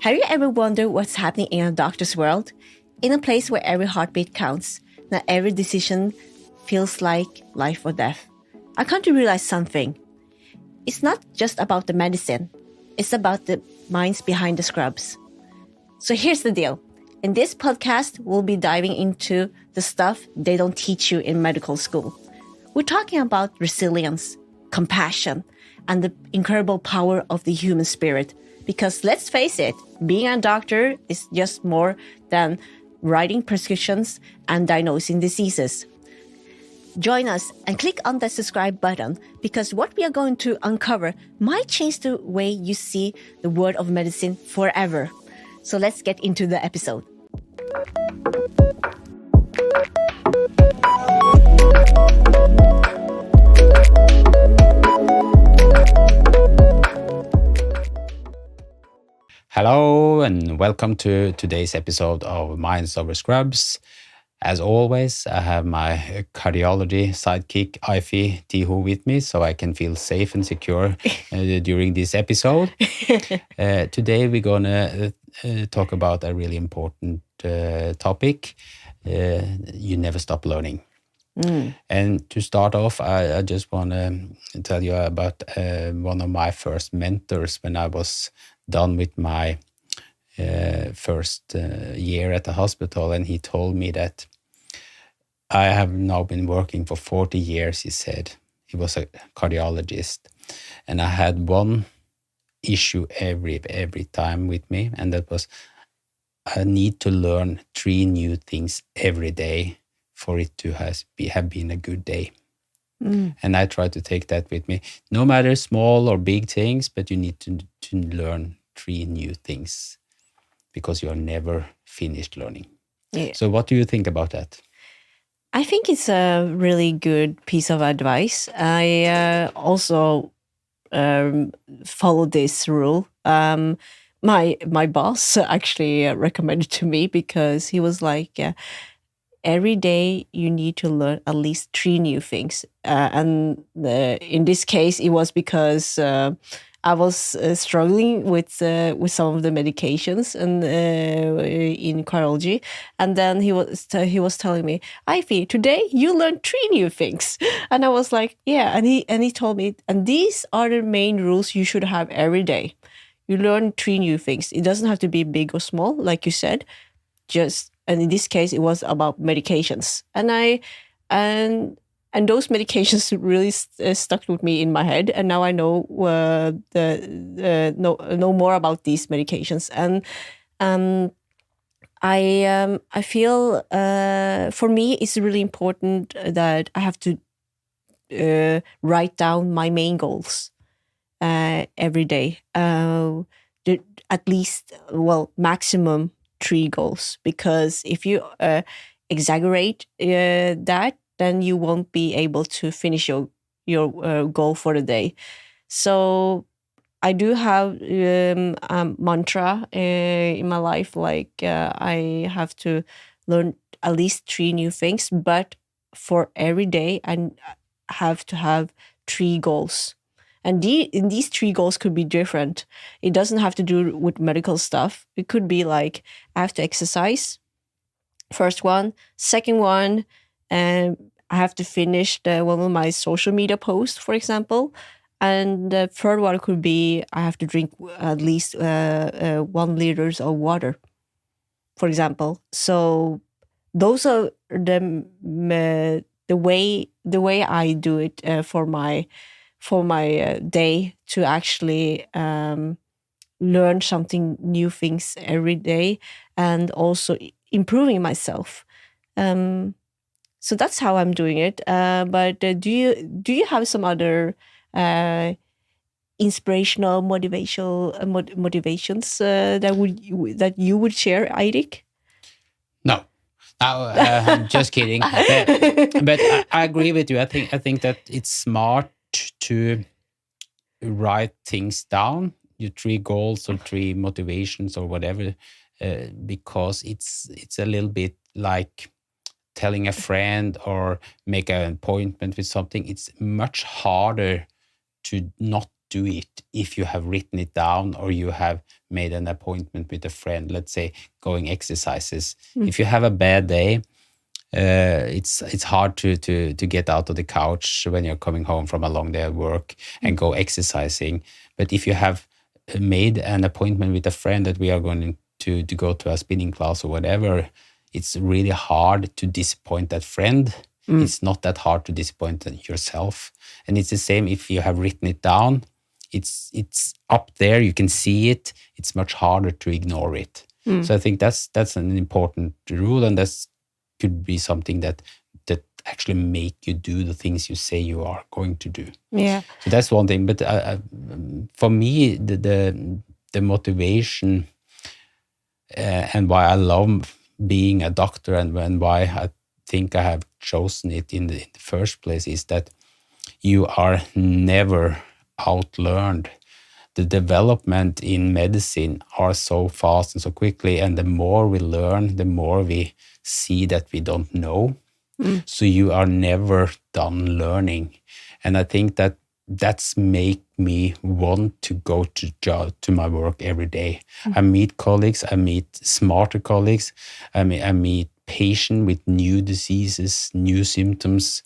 Have you ever wondered what's happening in a doctor's world? In a place where every heartbeat counts, not every decision feels like life or death. I come to realize something. It's not just about the medicine. It's about the minds behind the scrubs. So here's the deal. In this podcast, we'll be diving into the stuff they don't teach you in medical school. We're talking about resilience, compassion, and the incredible power of the human spirit. Because let's face it, being a doctor is just more than writing prescriptions and diagnosing diseases. Join us and click on the subscribe button because what we are going to uncover might change the way you see the world of medicine forever. So let's get into the episode. Hello and welcome to today's episode of Minds Over Scrubs. As always, I have my cardiology sidekick, Ifi Tihu, with me so I can feel safe and secure during this episode. Today we're going to talk about a really important topic. You never stop learning. And to start off, I just want to tell you about one of my first mentors when I was done with my first year at the hospital, and he told me that I have now been working for 40 years, he said. He was a cardiologist, and I had one issue every time with me, and that was I need to learn 3 new things every day for it to have been a good day. And I try to take that with me, no matter small or big things, but you need to learn 3 new things because you're never finished learning. Yeah. So what do you think about that? I think it's a really good piece of advice. I also follow this rule. My boss actually recommended to me because he was like, every day you need to learn at least 3 new things. And in this case, it was because I was struggling with some of the medications and in cardiology, and then he was telling me, Ifi, today you learned 3 new things, and I was like, yeah, and he told me, and these are the main rules you should have every day. You learn 3 new things. It doesn't have to be big or small, like you said. And in this case, it was about medications, and those medications really stuck with me in my head, and now I know know more about these medications, and I feel for me it's really important that I have to write down my main goals every day, at least maximum 3 goals, because if you exaggerate that, then you won't be able to finish your goal for the day. So I do have a mantra in my life, like I have to learn at least 3 new things, but for every day I have to have 3 goals. And these 3 goals could be different. It doesn't have to do with medical stuff. It could be like, I have to exercise, first one. Second one, I have to finish one of my social media posts, for example. And the third one could be, I have to drink at least 1 liter of water, for example. So those are the way I do it for my day, to actually learn something new things every day, and also improving myself. So that's how I'm doing it. But do you have some other inspirational, motivations that you would share, Eirik? No, I'm just kidding. But I agree with you. I think that it's smart to write things down, your 3 goals or 3 motivations or whatever, because it's a little bit like telling a friend or make an appointment with something. It's much harder to not do it if you have written it down or you have made an appointment with a friend, let's say going exercises. If you have a bad day, it's hard to get out of the couch when you're coming home from a long day at work and go exercising. But if you have made an appointment with a friend that we are going to go to a spinning class or whatever, it's really hard to disappoint that friend. It's not that hard to disappoint yourself. And it's the same if you have written it down. It's up there, you can see it. It's much harder to ignore it. So I think that's an important rule, and that's could be something that actually make you do the things you say you are going to do. Yeah. So that's one thing. But for me, the motivation and why I love being a doctor and why I think I have chosen it in the first place is that you are never outlearned. The development in medicine are so fast and so quickly, and the more we learn, the more we see that we don't know. So you are never done learning. And I think that that's make me want to go to my work every day. I meet colleagues, I meet smarter colleagues, I meet patients with new diseases, new symptoms.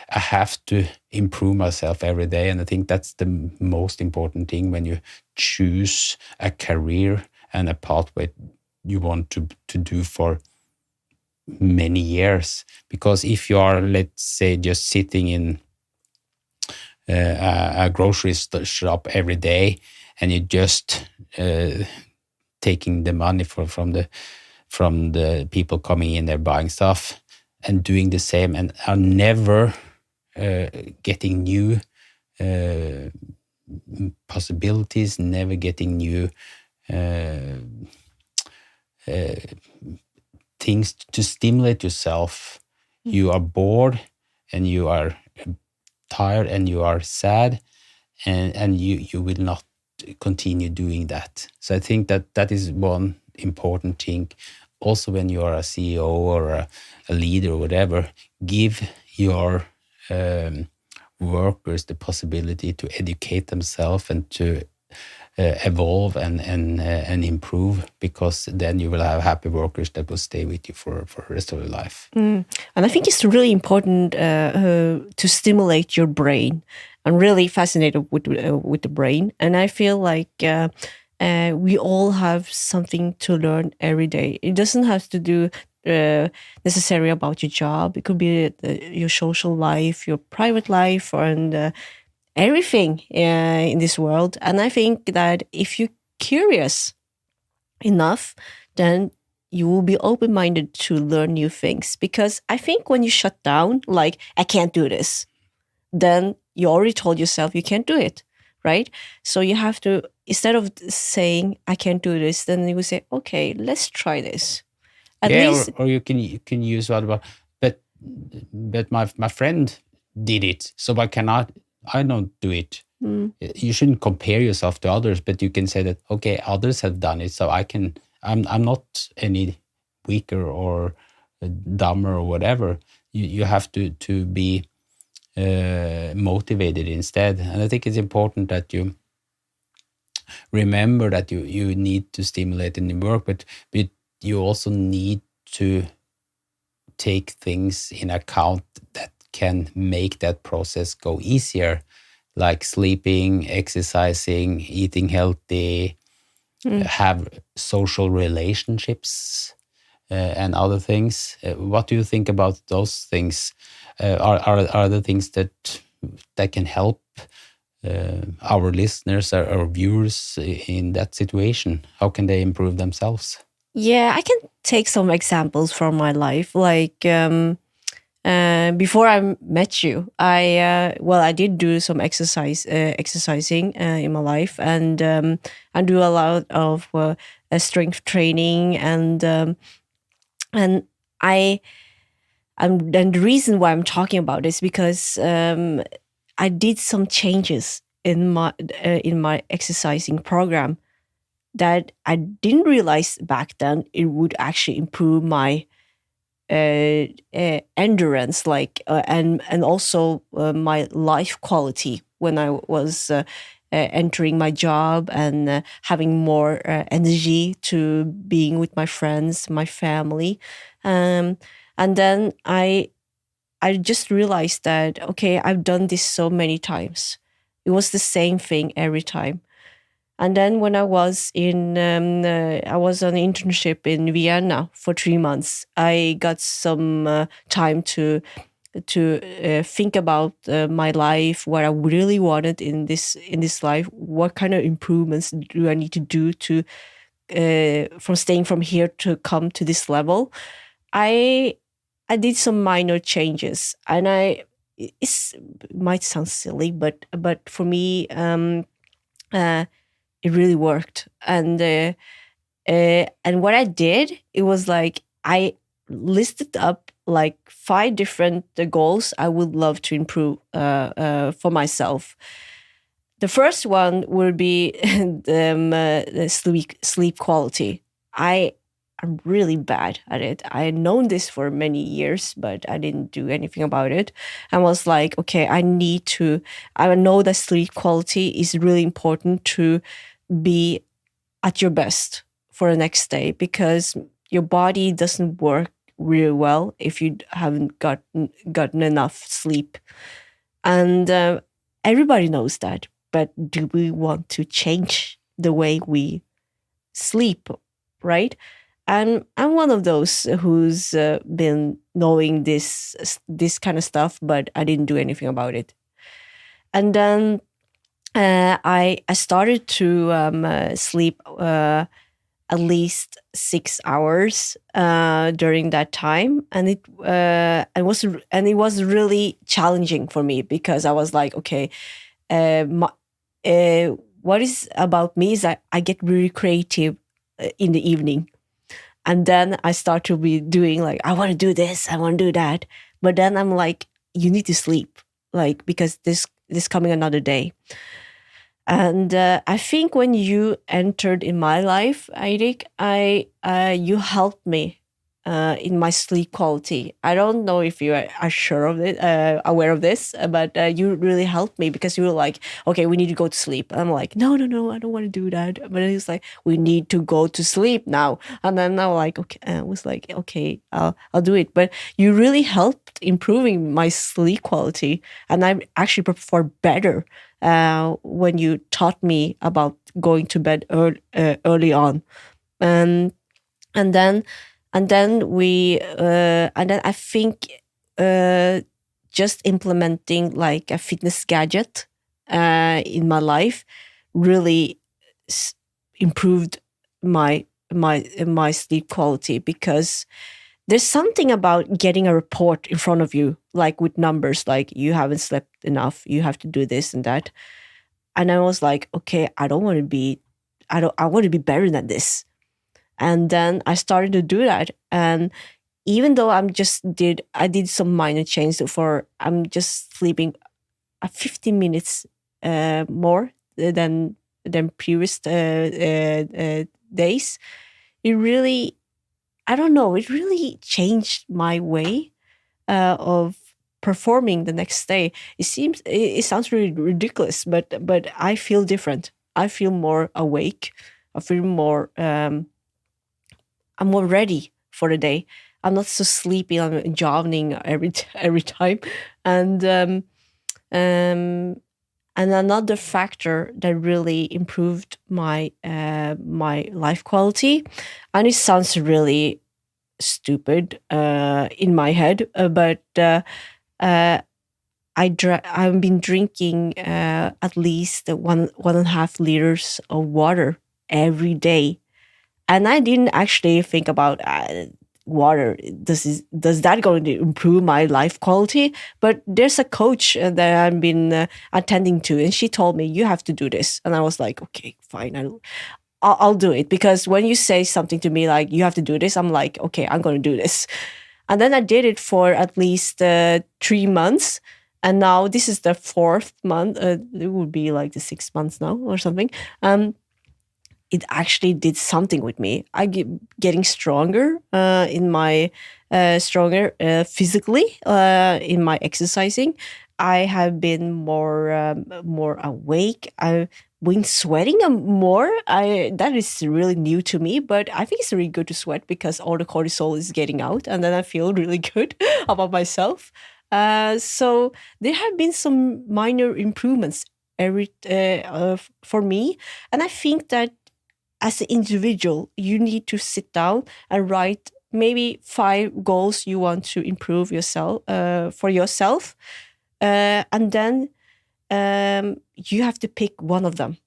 I have to improve myself every day. And I think that's the most important thing when you choose a career and a pathway you want to do for many years. Because if you are, let's say, just sitting in a grocery shop every day and you just taking the money from the people coming in there buying stuff and doing the same and are never getting new possibilities, never getting new things to stimulate yourself. You are bored and you are tired and you are sad, and you will not continue doing that. So I think that is one important thing. Also, when you are a CEO or a leader or whatever, give your workers the possibility to educate themselves and to evolve and improve, because then you will have happy workers that will stay with you for the rest of your life. And I think it's really important to stimulate your brain. I'm really fascinated with the brain, and I feel like we all have something to learn every day. It doesn't have to do necessarily about your job. It could be your social life, your private life, and everything in this world. And I think that if you're curious enough, then you will be open-minded to learn new things. Because I think when you shut down, like, I can't do this, then you already told yourself you can't do it, right? So you have to, instead of saying, I can't do this, then you will say, okay, let's try this. At least, or you can use what about, but my friend did it, so why cannot I don't do it? You shouldn't compare yourself to others, but you can say that, okay, others have done it, so I'm not any weaker or dumber or whatever. You have to be motivated instead. And I think it's important that you remember that you need to stimulate in the work, but you also need to take things in account that can make that process go easier, like sleeping, exercising, eating healthy, have social relationships, and other things. What do you think about those things? Are the things that can help our listeners, our viewers in that situation? How can they improve themselves? yeah, I can take some examples from my life. Like before I met you, I did do some exercising in my life, and I do a lot of strength training, and the reason why I'm talking about this because I did some changes in my exercising program that I didn't realize back then it would actually improve my endurance, like and also my life quality when I was entering my job and having more energy to being with my friends, my family. And then I just realized that, okay, I've done this so many times. It was the same thing every time. And then when I was I was on an internship in Vienna for 3 months. I got some time to think about my life, what I really wanted in this life, what kind of improvements do I need to do to from staying from here to come to this level. I did some minor changes, and it might sound silly, but for me, it really worked. And what I did, it was like I listed up like 5 different goals I would love to improve for myself. The first one would be the sleep quality. I'm really bad at it. I had known this for many years, but I didn't do anything about it. I was like, okay, I know that sleep quality is really important to be at your best for the next day, because your body doesn't work really well if you haven't gotten enough sleep. And everybody knows that. But do we want to change the way we sleep, right? And I'm one of those who's been knowing this kind of stuff, but I didn't do anything about it. And then I started to sleep at least 6 hours during that time, and it was really challenging for me, because I was like, okay, what is about me is that I get really creative in the evening. And then I start to be doing like, I want to do this, I want to do that. But then I'm like, you need to sleep, like, because this coming another day. And I think when you entered in my life, Eirik, you helped me in my sleep quality. I don't know if you are sure of it, aware of this, but you really helped me, because you were like, okay, we need to go to sleep. And I'm like, no, I don't want to do that. But it's like, we need to go to sleep now. And then I was like, okay, I'll do it. But you really helped improving my sleep quality, and I actually performed better when you taught me about going to bed early on. And then I think just implementing like a fitness gadget in my life really improved my sleep quality, because there's something about getting a report in front of you, like with numbers, like you haven't slept enough, you have to do this and that. And I was like, okay, I want to be better than this. And then I started to do that. And even though I did some minor changes, I'm just sleeping 15 minutes more than previous days. It really, I don't know, it really changed my way of performing the next day. It sounds really ridiculous, but I feel different. I feel more awake. I feel more. I'm more ready for the day. I'm not so sleepy. I'm yawning every time, and another factor that really improved my my life quality, and it sounds really stupid in my head, but I've been drinking at least 1.5 liters of water every day, and I didn't actually think about water. Does that going to improve my life quality? But there's a coach that I've been attending to, and she told me you have to do this, and I was like, okay, fine, I'll do it, because when you say something to me like you have to do this, I'm like, okay, I'm going to do this. And then I did it for at least 3 months. And now this is the 4th month. It would be like the 6 months now or something. It actually did something with me. I getting stronger in my physically in my exercising. I have been more awake. I've been sweating more. That is really new to me, but I think it's really good to sweat because all the cortisol is getting out, and then I feel really good about myself. So there have been some minor improvements for me, and I think that as an individual, you need to sit down and write maybe 5 goals you want to improve yourself for yourself, and then you have to pick one of them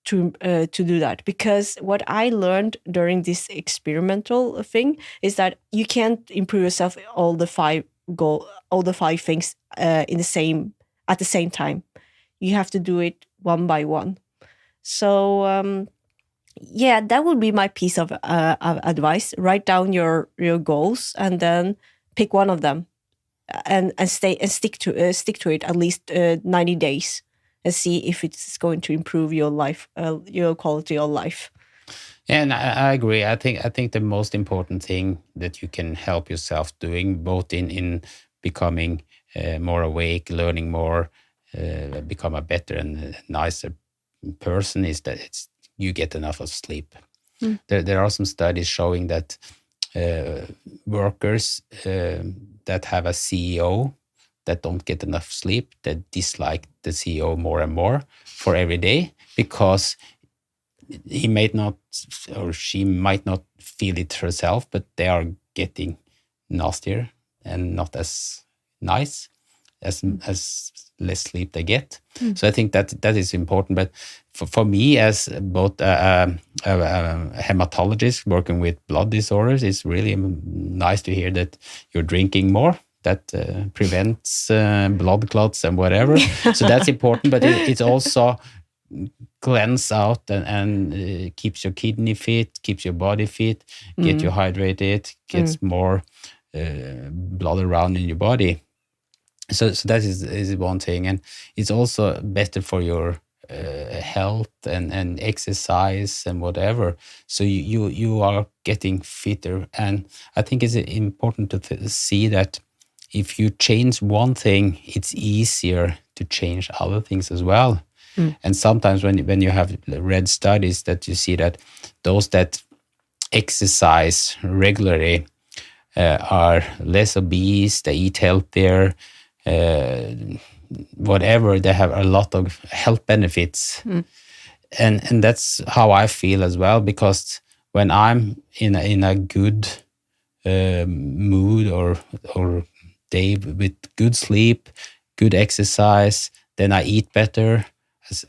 to do that. Because what I learned during this experimental thing is that you can't improve yourself all the 5 things at the same time. You have to do it one by one. So yeah, that would be my piece of advice. Write down your goals and then pick one of them, and stick to it at least 90 days, and see if it's going to improve your life, your quality of life. And I agree. I think the most important thing that you can help yourself doing, both in becoming more awake, learning more, become a better and nicer person, is that you get enough of sleep. There are some studies showing that workers that have a CEO that don't get enough sleep, that dislike the CEO more and more for every day, because he might not, or she might not feel it herself, but they are getting nastier and not as nice as less sleep they get. So I think that is important. But for me, as both a hematologist working with blood disorders, it's really nice to hear that you're drinking more. That prevents blood clots and whatever. So that's important. But it's also cleanse out and keeps your kidney fit, keeps your body fit, get you hydrated, gets more blood around in your body. So that is one thing, and it's also better for your health and exercise and whatever. So you are getting fitter, and I think it's important to see that if you change one thing, it's easier to change other things as well. And sometimes when you have read studies, that you see that those that exercise regularly are less obese, they eat healthier, whatever, they have a lot of health benefits. And that's how I feel as well, because when I'm in a good mood or day with good sleep, good exercise, then I eat better,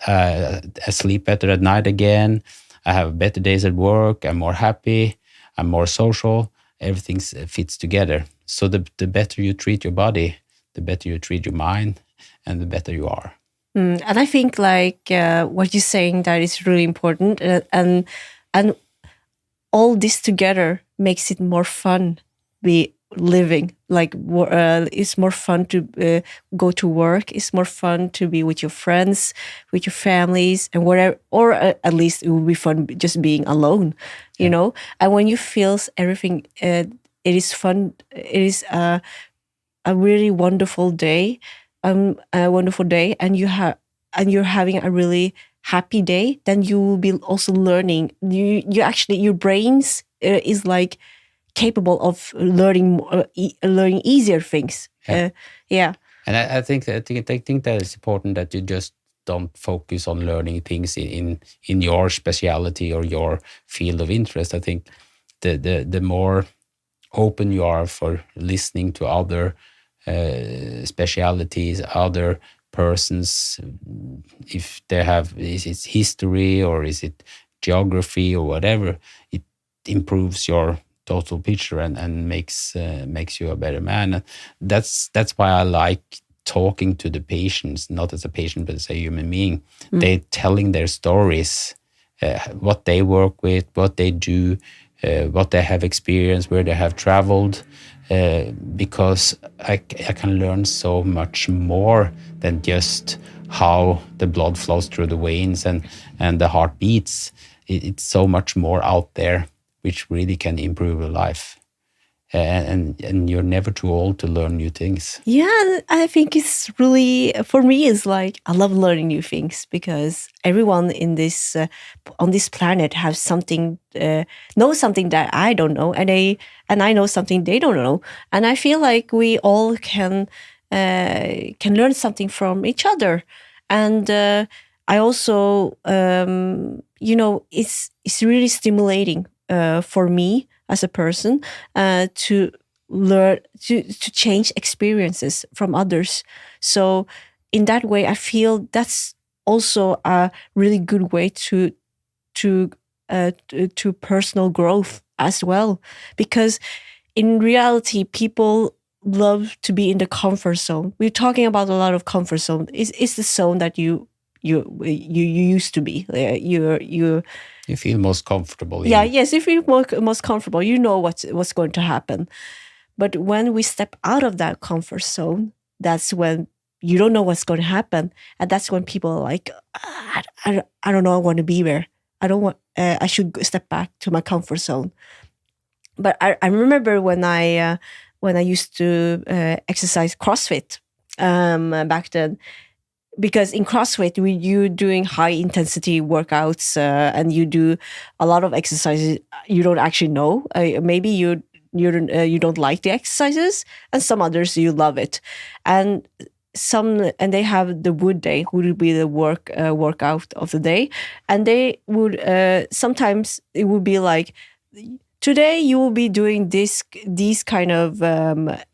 I sleep better at night again, I have better days at work, I'm more happy, I'm more social, everything fits together. So the better you treat your body, the better you treat your mind, and the better you are. And I think what you're saying, that is really important, and all this together makes it more fun be living. It's more fun to go to work. It's more fun to be with your friends, with your families, and whatever. Or at least it will be fun just being alone, you know. And when you feel everything, it is fun. It is a really wonderful day, and you're having a really happy day. Then you will be also learning. You actually, your brains is capable of learning easier things. Yeah. And I think that it's important that you just don't focus on learning things in your speciality or your field of interest. I think the more open you are for listening to other specialities, other persons, if they have, is it history or is it geography or whatever, it improves your total picture and makes you a better man. That's why I like talking to the patients, not as a patient but as a human being. They telling their stories, what they work with, what they do, what they have experienced, where they have traveled, because I can learn so much more than just how the blood flows through the veins and the heart beats. It's so much more out there which really can improve your life. and you're never too old to learn new things. Yeah, I think it's really, for me, it's like I love learning new things because everyone in this on this planet has something, knows something that I don't know, and I know something they don't know, and I feel like we all can learn something from each other, and I also, it's really stimulating for me as a person to learn to change experiences from others. So in that way, I feel that's also a really good way to personal growth as well, because in reality, people love to be in the comfort zone. We're talking about a lot of comfort zone. It's the zone that you used to be. You feel most comfortable Yeah, in. yes. If you're most comfortable, you know what's going to happen. But when we step out of that comfort zone, that's when you don't know what's going to happen, and that's when people are like, I don't know, I want to be there. I don't want. I should step back to my comfort zone. But I remember when I used to exercise CrossFit back then, because in CrossFit you doing high intensity workouts and you do a lot of exercises you don't actually know. Maybe you don't like the exercises, and some others you love it, and they have the wood day, who would be the workout of the day, and they would sometimes it would be like, today you will be doing these kind of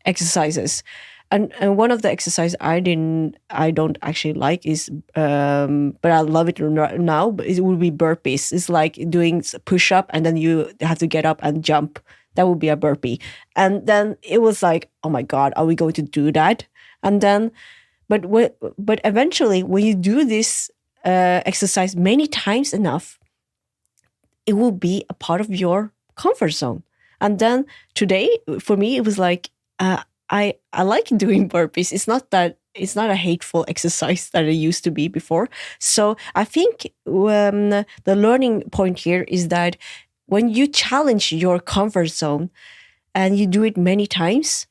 exercises, and one of the exercises I don't actually like is but I love it now, but it would be burpees. It's like doing push up and then you have to get up and jump. That would be a burpee. And then it was like, oh my god, are we going to do that? And then but eventually when you do this exercise many times enough, it will be a part of your comfort zone. And then today, for me, it was like I like doing burpees. It's not a hateful exercise that it used to be before. So I think the learning point here is that when you challenge your comfort zone and you do it many times,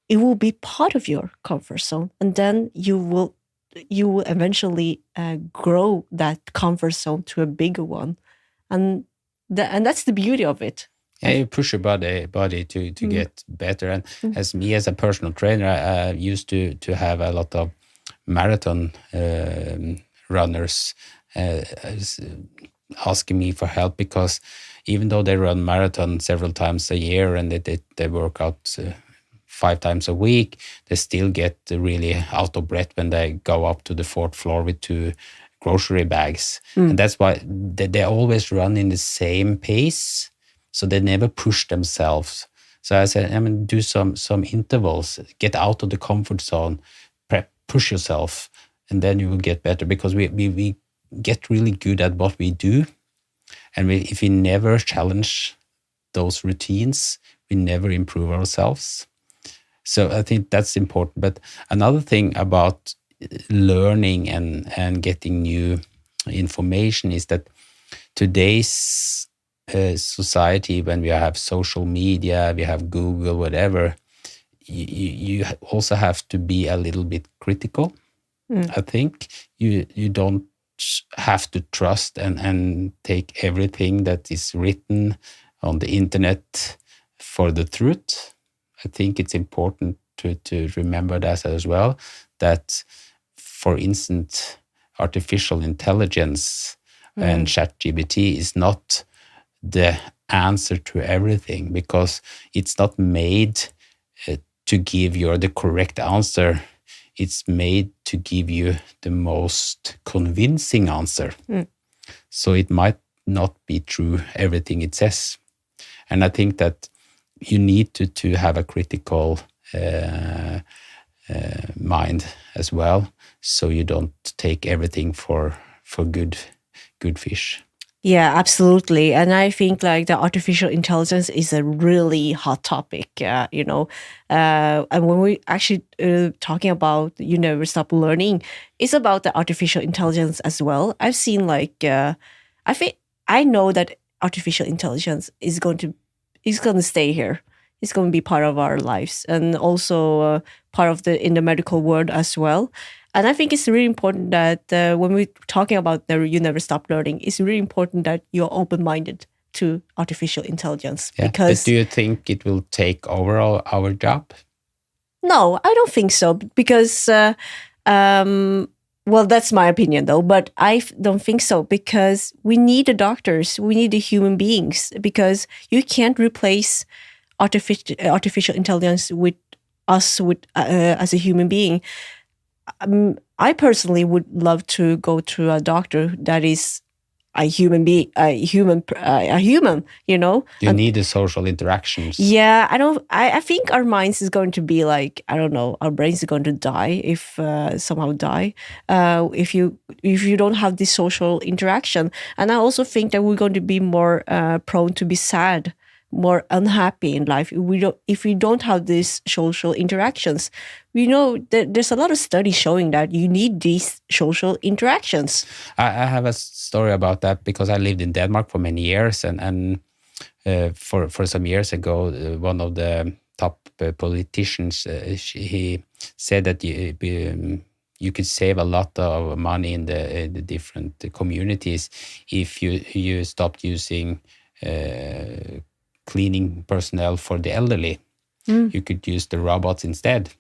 it will be part of your comfort zone, and then you will eventually grow that comfort zone to a bigger one, and that's the beauty of it. Yeah, you push your body to get better. And as me as a personal trainer, I used to have a lot of marathon runners asking me for help, because even though they run marathon several times a year and they work out 5 times a week, they still get really out of breath when they go up to the 4th floor with 2 grocery bags. And that's why they always run in the same pace. So they never push themselves. So I said, do some intervals, get out of the comfort zone, push yourself, and then you will get better, because we get really good at what we do. And if we never challenge those routines, we never improve ourselves. So I think that's important. But another thing about learning and getting new information is that today's society, when we have social media, we have Google, whatever, you also have to be a little bit critical. I think you don't have to trust and take everything that is written on the internet for the truth. I think it's important to remember that as well, that, for instance, artificial intelligence and ChatGPT is not the answer to everything, because it's not made to give you the correct answer. It's made to give you the most convincing answer. So it might not be true, everything it says. And I think that you need to have a critical mind as well, so you don't take everything for good fish. Yeah, absolutely. And I think like the artificial intelligence is a really hot topic, and when we actually talking about you never stop learning, it's about the artificial intelligence as well. I've seen like, I know that artificial intelligence is going to stay here. It's going to be part of our lives, and also part of in the medical world as well. And I think it's really important that when we're talking about you never stop learning, it's really important that you're open-minded to artificial intelligence. Yeah. Because but do you think it will take over our job? No, I don't think so. Because, well, that's my opinion though, but I don't think so, because we need the doctors, we need the human beings, because you can't replace artificial intelligence with us as a human being. I personally would love to go to a doctor that is a human being, a human, you know. You need the social interactions. Yeah, I think our minds is going to be like, I don't know, our brains are going to die if somehow die if you don't have this social interaction. And I also think that we're going to be more prone to be sad, more unhappy in life if we don't have these social interactions. We know that there's a lot of studies showing that you need these social interactions. I have a story about that, because I lived in Denmark for many years, and for some years ago, one of the top politicians, he said that you could save a lot of money in the different communities if you stopped using cleaning personnel for the elderly. You could use the robots instead.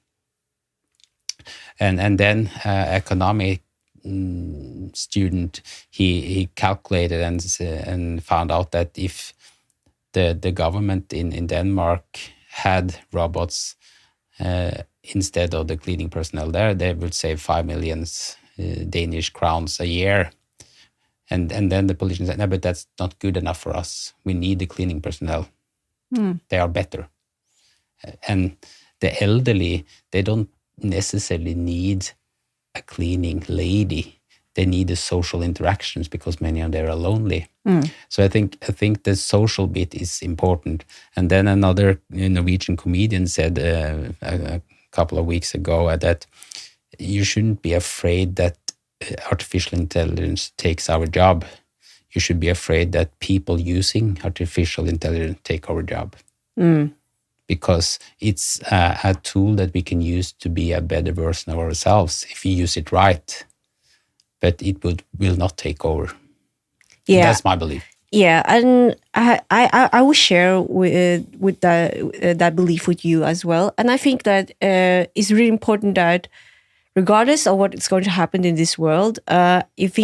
And then economic student, he calculated and found out that if the government in Denmark had robots instead of the cleaning personnel there, they would save 5 million Danish crowns a year. And then the politicians said, no, but that's not good enough for us. We need the cleaning personnel. They are better. And the elderly, they don't necessarily need a cleaning lady. They need the social interactions, because many of them are lonely. So I think the social bit is important. And then another Norwegian comedian said a couple of weeks ago that you shouldn't be afraid that artificial intelligence takes our job. You should be afraid that people using artificial intelligence take our job. Because it's a tool that we can use to be a better version of ourselves if we use it right. But it will not take over. Yeah, that's my belief. Yeah, and I will share with that belief with you as well. And I think that it's really important that, regardless of what is going to happen in this world, if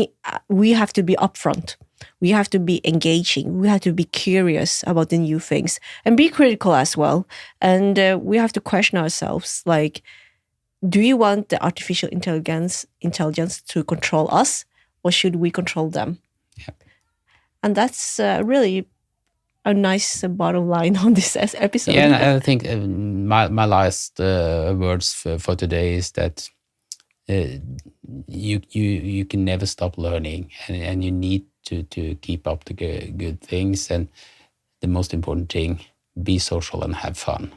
we have to be upfront. We have to be engaging. We have to be curious about the new things and be critical as well. And we have to question ourselves, like, do you want the artificial intelligence to control us, or should we control them? Yeah. And that's really a nice bottom line on this episode. Yeah, and I think my last words for today is that you can never stop learning, and you need to keep up the good things. And the most important thing, be social and have fun.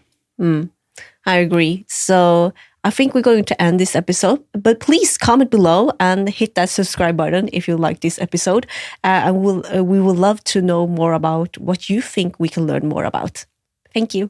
I agree. So I think we're going to end this episode, but please comment below and hit that subscribe button if you like this episode. And we will love to know more about what you think we can learn more about. Thank you.